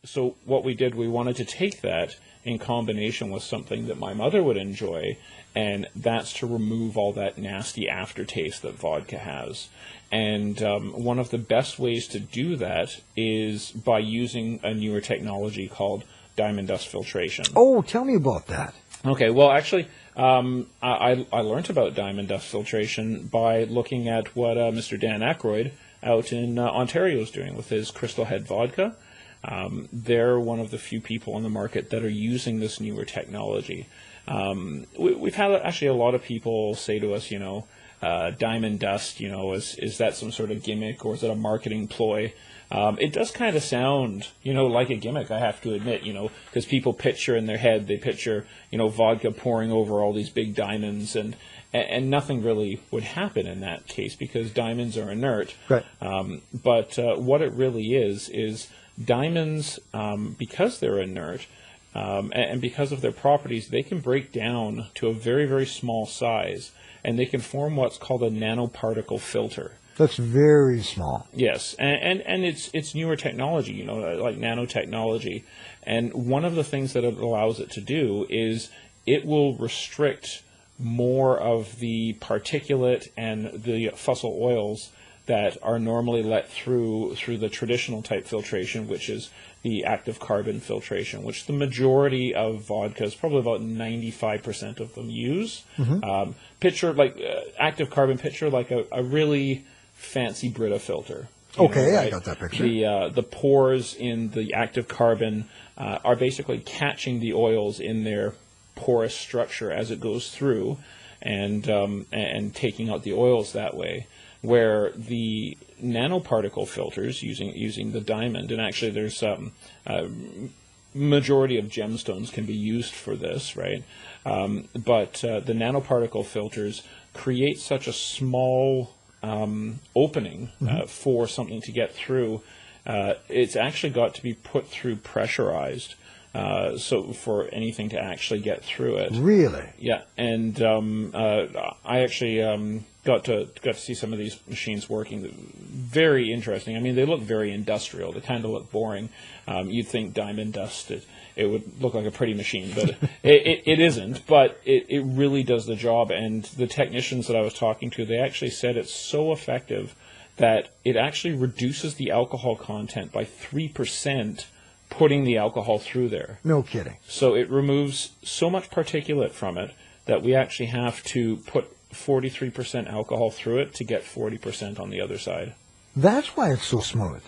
so what we did, we wanted to take that in combination with something that my mother would enjoy, and that's to remove all that nasty aftertaste that vodka has. And one of the best ways to do that is by using a newer technology called diamond dust filtration. Oh, tell me about that. Okay, well, actually, I learned about diamond dust filtration by looking at what Mr. Dan Aykroyd out in Ontario is doing with his Crystal Head vodka. They're one of the few people on the market that are using this newer technology. We've had actually a lot of people say to us, diamond dust, is that some sort of gimmick, or is it a marketing ploy? It does kind of sound, like a gimmick, I have to admit, because people picture in their head, they picture, vodka pouring over all these big diamonds, and nothing really would happen in that case because diamonds are inert. Right. But what it really is diamonds, because they're inert, and because of their properties, they can break down to a very, very small size, and they can form what's called a nanoparticle filter. That's very small. Yes, and it's newer technology, like nanotechnology. And one of the things that it allows it to do is it will restrict more of the particulate and the fossil oils that are normally let through the traditional type filtration, which is the active carbon filtration, which the majority of vodkas, probably about 95% of them use. Mm-hmm. Active carbon picture like a really fancy Brita filter. Okay, right? I got that picture. The pores in the active carbon are basically catching the oils in their porous structure as it goes through, and taking out the oils that way. Where the nanoparticle filters using the diamond, and actually there's majority of gemstones can be used for this, right? But the nanoparticle filters create such a small opening for something to get through. It's actually got to be put through pressurized, so for anything to actually get through it. Really? Yeah, and I actually got to see some of these machines working. Very interesting. I mean, they look very industrial. They kind of look boring. You'd think diamond dust, it would look like a pretty machine, but it isn't. But it really does the job. And the technicians that I was talking to, they actually said it's so effective that it actually reduces the alcohol content by 3%, putting the alcohol through there. No kidding. So it removes so much particulate from it that we actually have to put 43% alcohol through it to get 40% on the other side. That's why it's so smooth.